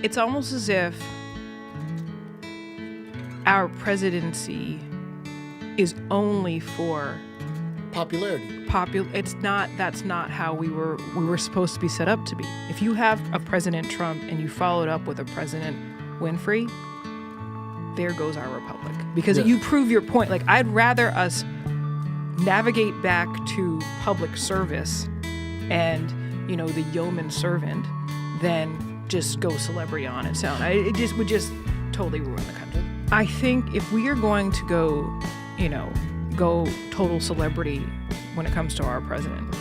It's almost as if our presidency is only for popularity. That's not how we were supposed to be set up to be. If you have a President Trump and you followed up with a President Winfrey, there goes our republic. Because you prove your point. Like, I'd rather us navigate back to public service and, the yeoman servant than just go celebrity on its own. It just would just totally ruin the country. I think if we are going to go total celebrity when it comes to our president,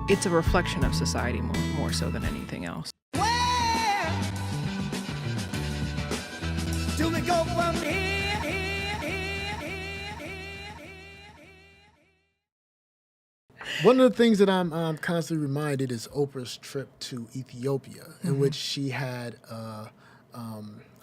it's a reflection of society more so than anything else. Where do we go from here? One of the things that I'm constantly reminded is Oprah's trip to Ethiopia, in which she had, I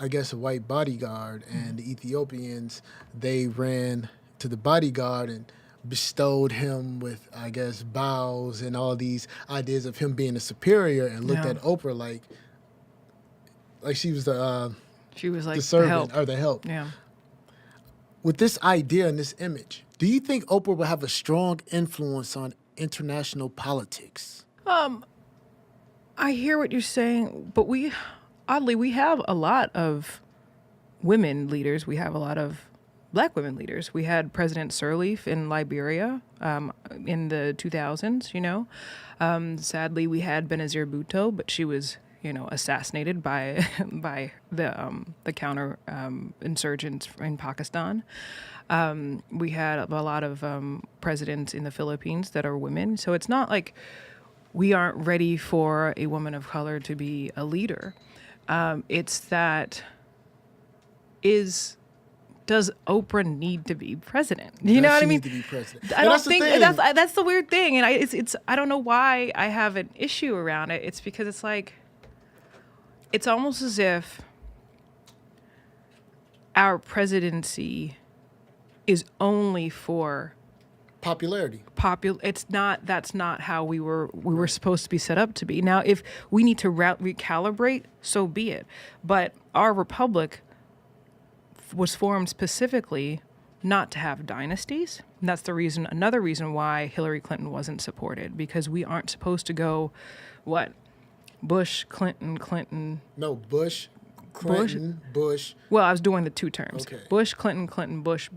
guess, a white bodyguard, and the Ethiopians, they ran to the bodyguard and bestowed him with, I guess, bows and all these ideas of him being a superior, and looked at Oprah like she was the servant or the help. Yeah. With this idea and this image, do you think Oprah will have a strong influence on international politics? I hear what you're saying, but we have a lot of women leaders. We have a lot of Black women leaders. We had President Sirleaf in Liberia in the 2000s, Sadly, we had Benazir Bhutto, but she was, assassinated by the counter insurgents in Pakistan. We had a lot of presidents in the Philippines that are women. So it's not like we aren't ready for a woman of color to be a leader. It's that does Oprah need to be president? You know what I mean? Need to be president. I don't think that's the weird thing, and I don't know why I have an issue around it. It's because it's like it's almost as if our presidency is only for popularity. That's not how we were supposed to be set up to be. Now, if we need to recalibrate, so be it. But our republic was formed specifically not to have dynasties. And that's another reason why Hillary Clinton wasn't supported, because we aren't supposed to go, Bush, Clinton. No, Bush, Clinton, Bush. Well, I was doing the two terms. Okay. Bush, Clinton, Bush,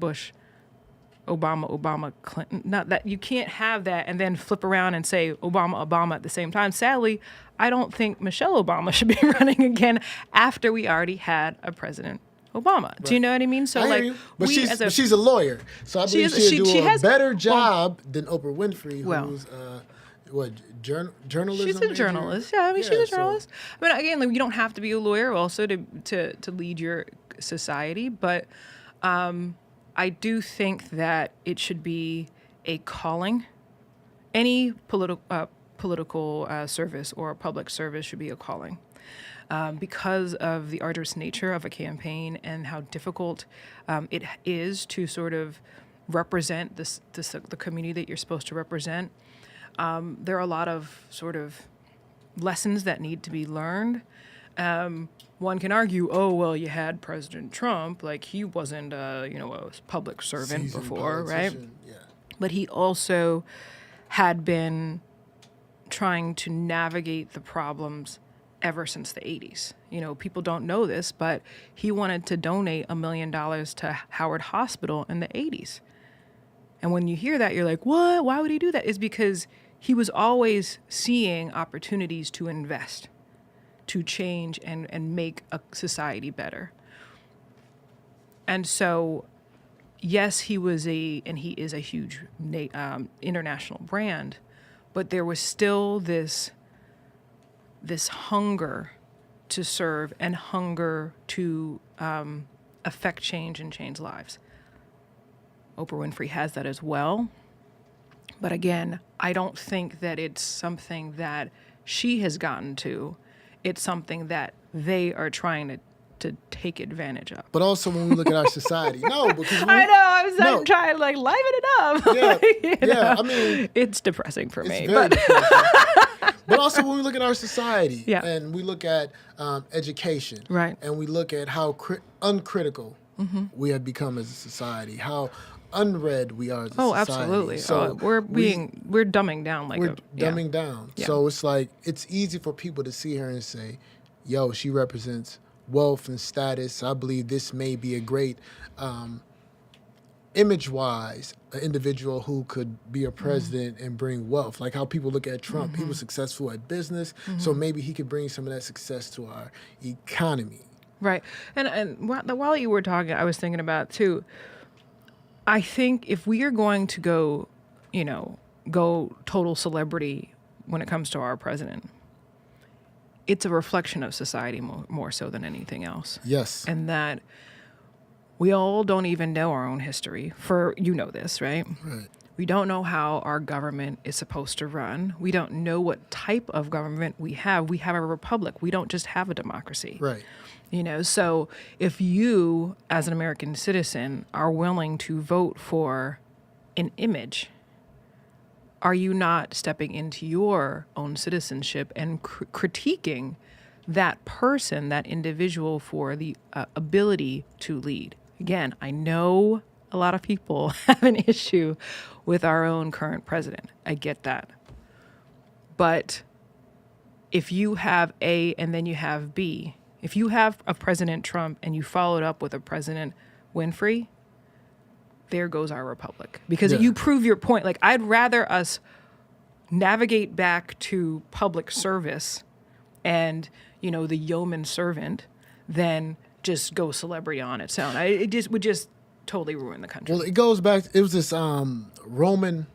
Obama, Clinton. Not that you can't have that and then flip around and say Obama at the same time. Sadly, I don't think Michelle Obama should be running again after we already had a President Obama. Right. Do you know what I mean? So I hear you. But she's a lawyer, so I believe she'll do a better job than Oprah Winfrey, who's journalism. She's a journalist. Yeah, I mean, she's a journalist. I mean, again, you don't have to be a lawyer also to lead your society, but I do think that it should be a calling. Any political service or public service should be a calling. Because of the arduous nature of a campaign and how difficult it is to sort of represent the community that you're supposed to represent, there are a lot of sort of lessons that need to be learned. One can argue, you had President Trump, like he wasn't a public servant before, right? Yeah. But he also had been trying to navigate the problems ever since the 80s. People don't know this, but he wanted to donate $1 million to Howard Hospital in the 80s. And when you hear that, you're like, what? Why would he do that? It's because he was always seeing opportunities to invest, to change and make a society better. And so, yes, he is a huge international brand, but there was still this hunger to serve and hunger to affect change and change lives. Oprah Winfrey has that as well. But again, I don't think that it's something that she has gotten to. It's something that they are trying to take advantage of. But also when we look at our society, because I'm trying to liven it up. Yeah, I mean, it's depressing for me. Very depressing. But also when we look at our society Yeah. and we look at education, Right. and we look at how uncritical we have become as a society, how unread we are as a Oh, society. absolutely. So we're dumbing down we're dumbing down. Yeah. So it's like it's easy for people to see her and say, "Yo, she represents wealth and status. I believe this may be a great." Image-wise, an individual who could be a president and bring wealth, like how people look at Trump. He was successful at business, so maybe he could bring some of that success to our economy. Right. And while you were talking, I was thinking about too. I think if we are going to go total celebrity when it comes to our president, it's a reflection of society more so than anything else. Yes. And that we all don't even know our own history. This, right? Right. We don't know how our government is supposed to run. We don't know what type of government we have. We have a republic. We don't just have a democracy. Right. So if you, as an American citizen, are willing to vote for an image, are you not stepping into your own citizenship and critiquing that person, that individual, for the ability to lead? Again, I know a lot of people have an issue with our own current president. I get that. But if you have A and then you have B, if you have a President Trump and you followed up with a President Winfrey, there goes our republic. Because you prove your point. Like, I'd rather us navigate back to public service and, the yeoman servant than just go celebrity on its own. It would just totally ruin the country. Well, it goes back. It was this Roman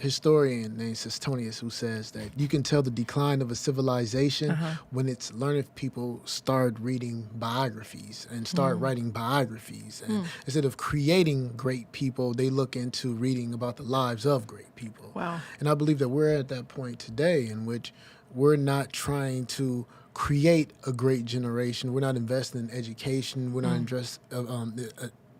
historian named Suetonius who says that you can tell the decline of a civilization when its learned people start reading biographies and start writing biographies. And instead of creating great people, they look into reading about the lives of great people. Wow. And I believe that we're at that point today in which we're not trying to create a great generation. We're not investing in education. We're not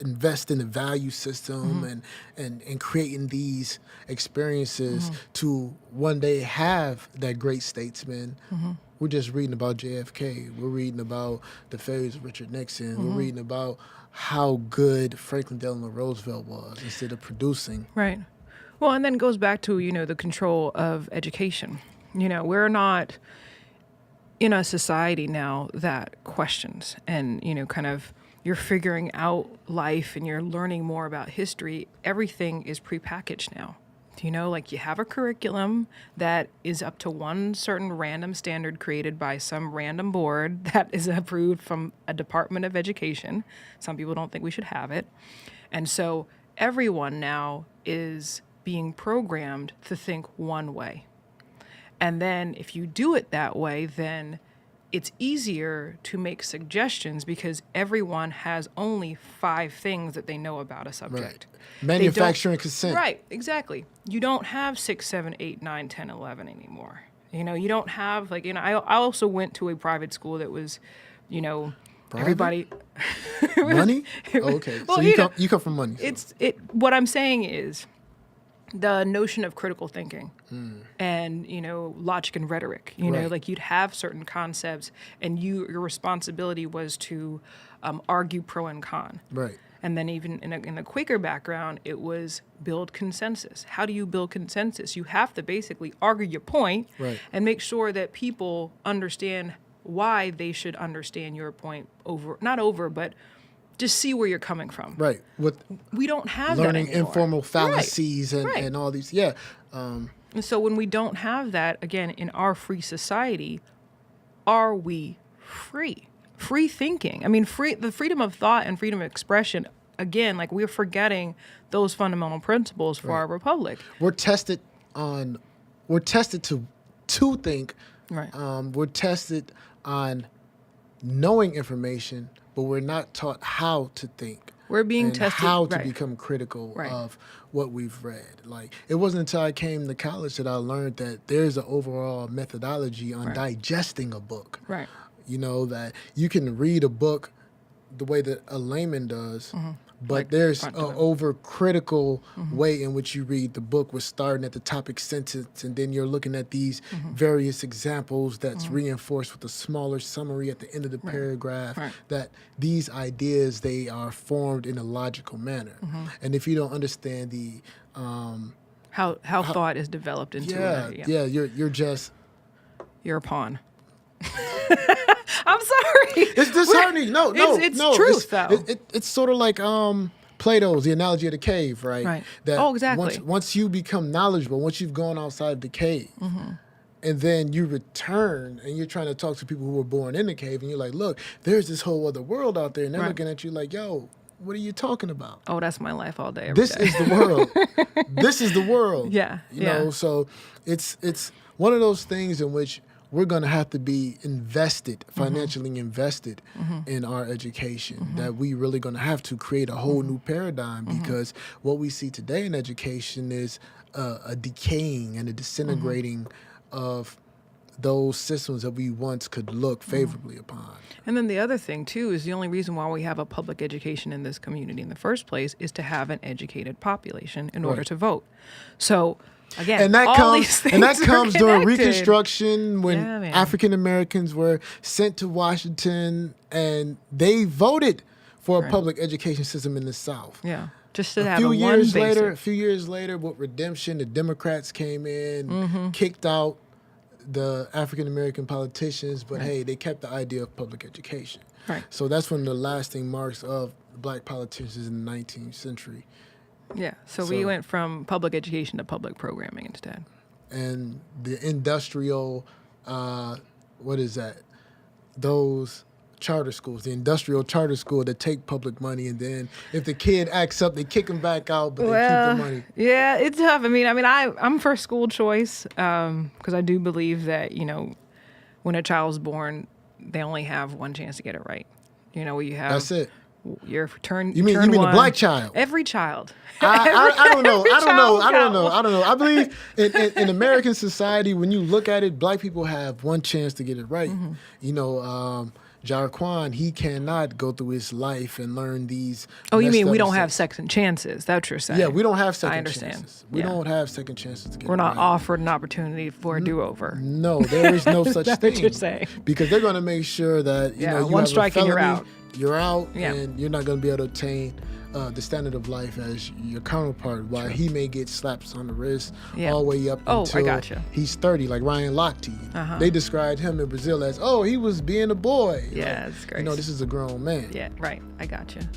invest in the value system and creating these experiences to one day have that great statesman. We're just reading about JFK. We're reading about the failures of Richard Nixon. We're reading about how good Franklin Delano Roosevelt was instead of producing. Right. Well, and then it goes back to, the control of education. We're not in a society now that questions and, kind of you're figuring out life and you're learning more about history. Everything is prepackaged now. Like you have a curriculum that is up to one certain random standard created by some random board that is approved from a Department of Education. Some people don't think we should have it. And so everyone now is being programmed to think one way. And then if you do it that way, then it's easier to make suggestions because everyone has only 5 things that they know about a subject. Right. Manufacturing consent. Right, exactly. You don't have 6, 7, 8, 9, 10, 11 anymore. You don't have, I also went to a private school that was, Private? everybody. Money? Oh, okay. Well, so you come from money. So. What I'm saying is, the notion of critical thinking and, logic and rhetoric, Right. you'd have certain concepts and your responsibility was to argue pro and con. Right. And then even in the Quaker background, it was build consensus. How do you build consensus? You have to basically argue your point and make sure that people understand why they should understand your point but just see where you're coming from. Right. We don't have learning that anymore. informal fallacies Right. and all these. Yeah. And so when we don't have that, again, in our free society, are we free? Free thinking. I mean, the freedom of thought and freedom of expression, again, we're forgetting those fundamental principles for our republic. We're tested to think. Right. We're tested on knowing information, but we're not taught how to think. We're being and tested. how to right. become critical Right. of what we've read. It wasn't until I came to college that I learned that there's an overall methodology on digesting a book. Right. That you can read a book the way that a layman does, but Like there's front an to them. overcritical way in which you read the book, with starting at the topic sentence, and then you're looking at these various examples that's reinforced with a smaller summary at the end of the paragraph, Right. that these ideas, they are formed in a logical manner. And if you don't understand the How thought is developed into you're just you're a pawn. I'm sorry. it's disheartening. No, it's truth, though. It's sort of like Plato's The Analogy of the Cave, right? Right. That Oh, exactly. Once you become knowledgeable, once you've gone outside the cave, and then you return and you're trying to talk to people who were born in the cave, and you're like, look, there's this whole other world out there, and they're Right. looking at you like, yo, what are you talking about? Oh, that's my life all day. This is the world. This is the world. Yeah, You know, so it's one of those things in which we're going to have to be invested, financially invested in our education, that we really going to have to create a whole new paradigm, because what we see today in education is a decaying and a disintegrating of those systems that we once could look favorably upon. And then the other thing, too, is the only reason why we have a public education in this community in the first place is to have an educated population in order Right. to vote. So, again, And that all these comes things are during connected. Reconstruction, when Yeah, man. African Americans were sent to Washington and they voted for a public education system in the South. Yeah, just to A have few a years one later, basic. with redemption, the Democrats came in, kicked out the African American politicians, but hey, they kept the idea of public education. Right. So that's one of the lasting marks of black politicians in the 19th century. Yeah, so we So- went from public education to public programming instead. And the industrial, what is that? Those charter schools, the industrial charter school that take public money, and then if the kid acts up, they kick him back out, but they keep the money. Yeah, it's tough. I'm for school choice because I do believe that, when a child's born, they only have one chance to get it right. You have. That's it. Your turn. You mean turn the one. black child? Every child. I don't know. Every I don't child know. I believe in American society, when you look at it, black people have one chance to get it right. Jarquan, he cannot go through his life and learn these. Oh, you mean we messed up don't have stuff. second chances? That's what you're saying. Yeah, we don't have second I understand. chances. We Yeah. don't have second chances to get We're it not right. offered an opportunity for a do-over. No, there is no such That's thing. what you're saying. Because they're going to make sure that you Yeah, know you one have strike a and felony, you're out. You're out, Yeah. and you're not going to be able to obtain the standard of life as your counterpart. While he may get slaps on the wrist Yeah. all the way up Oh, I until gotcha. he's 30, like Ryan Lochte. Uh-huh. They described him in Brazil as, oh, he was being a boy. Yeah, Like, it's great. You know, this is a grown man. Yeah, right. I gotcha.